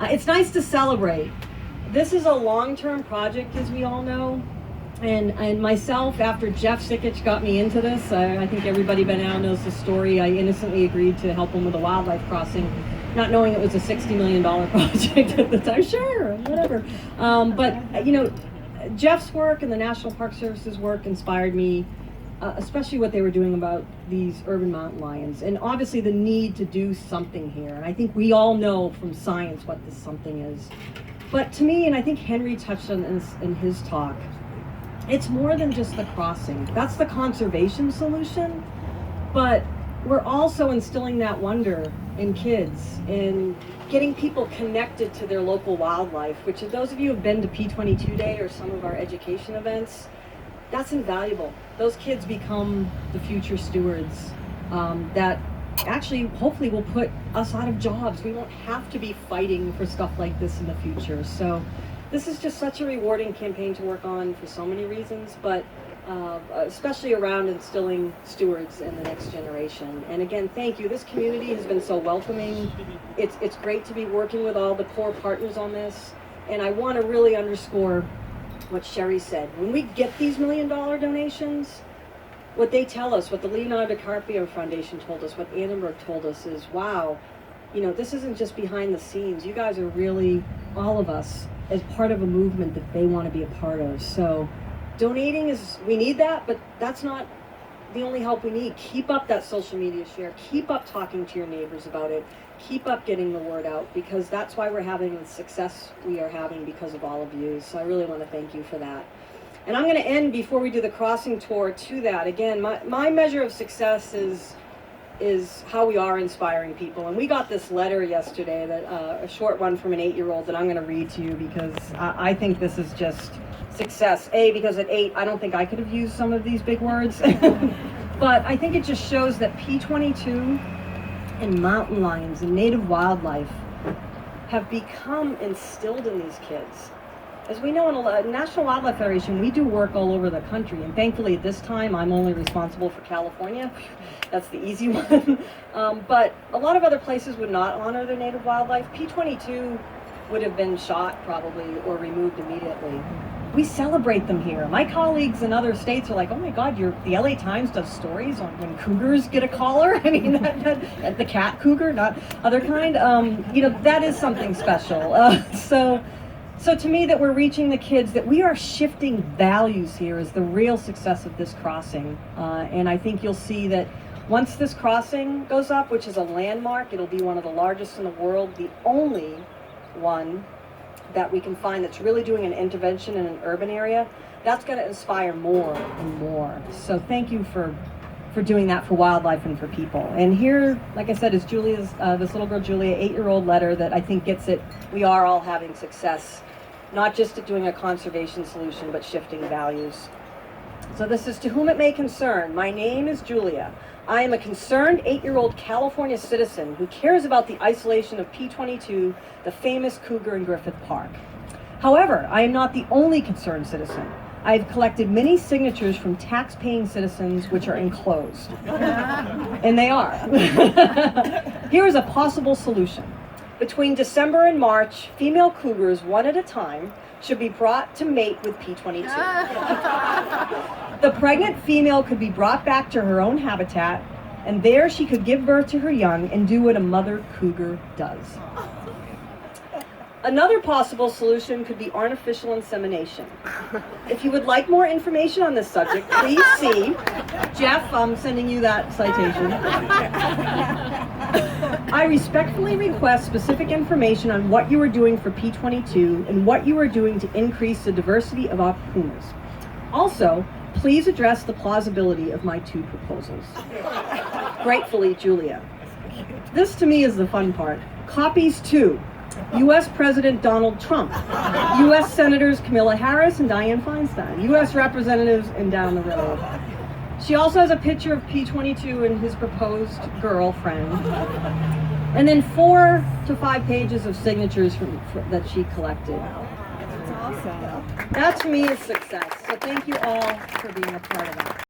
It's nice to celebrate. This is a long-term project, as we all know. And myself, after Jeff Sikich got me into this, I think everybody by now knows the story. I innocently agreed to help him with a wildlife crossing, not knowing it was a $60 million project at the time. Sure, whatever. But, you know, Jeff's work and the National Park Service's work inspired me, especially what they were doing about these urban mountain lions, and obviously the need to do something here. And I think we all know from science what this something is. But to me, and I think Henry touched on this in his talk, it's more than just the crossing. That's the conservation solution, but we're also instilling that wonder in kids and getting people connected to their local wildlife, which if those of you who have been to P22 Day or some of our education events, that's invaluable. Those kids become the future stewards that actually hopefully will put us out of jobs. We won't have to be fighting for stuff like this in the future. So this is just such a rewarding campaign to work on for so many reasons, but especially around instilling stewards in the next generation. And again, thank you. This community has been so welcoming. It's great to be working with all the core partners on this. And I want to really underscore what Sherry said. When we get these $1 million donations, what they tell us, what the Leonardo DiCaprio Foundation told us, what Annenberg told us is, wow, you know, this isn't just behind the scenes. You guys are really, all of us, as part of a movement that they want to be a part of. So donating is, we need that, but that's not the only help we need. Keep up that social media share. Keep up talking to your neighbors about it. Keep up getting the word out, because that's why we're having the success we are having because of all of you. So I really want to thank you for that. And I'm going to end before we do the crossing tour to that. Again, my measure of success is how we are inspiring people. And we got this letter yesterday, that a short one from an 8-year-old that I'm going to read to you, because I think this is just success. Because at 8, I don't think I could have used some of these big words. But I think it just shows that P22 and mountain lions and native wildlife have become instilled in these kids. As we know, in a National Wildlife Federation, we do work all over the country, and thankfully at this time I'm only responsible for California. That's the easy one. But a lot of other places would not honor their native wildlife. P22 would have been shot probably or removed immediately. We celebrate them here. My colleagues in other states are like, oh my God, the LA Times does stories on when cougars get a collar. I mean, the cat cougar, not other kind. You know, that is something special. So to me, that we're reaching the kids, that we are shifting values here is the real success of this crossing. And I think you'll see that once this crossing goes up, which is a landmark, it'll be one of the largest in the world, the only one that we can find that's really doing an intervention in an urban area. That's going to inspire more and more. So thank you for doing that for wildlife and for people. And here, like I said, is Julia's, this little girl Julia, 8-year-old letter that I think gets it. We are all having success, not just at doing a conservation solution, but shifting values. So this is to whom it may concern. My name is Julia. I am a concerned 8-year-old California citizen who cares about the isolation of P22, the famous cougar in Griffith Park. However, I am not the only concerned citizen. I have collected many signatures from tax-paying citizens, which are enclosed. And they are. Here is a possible solution. Between December and March, female cougars, one at a time, should be brought to mate with P22. The pregnant female could be brought back to her own habitat, and there she could give birth to her young and do what a mother cougar does. Another possible solution could be artificial insemination. If you would like more information on this subject, please see Jeff. I'm sending you that citation. I respectfully request specific information on what you are doing for P22 and what you are doing to increase the diversity of our pumas. Also, please address the plausibility of my 2 proposals. Gratefully, Julia. This to me is the fun part. Copies to U.S. President Donald Trump, U.S. Senators Kamala Harris and Dianne Feinstein, U.S. Representatives, and down the road. She also has a picture of P22 and his proposed girlfriend, and then 4 to 5 pages of signatures that she collected. That's awesome. That to me is success. So thank you all for being a part of that.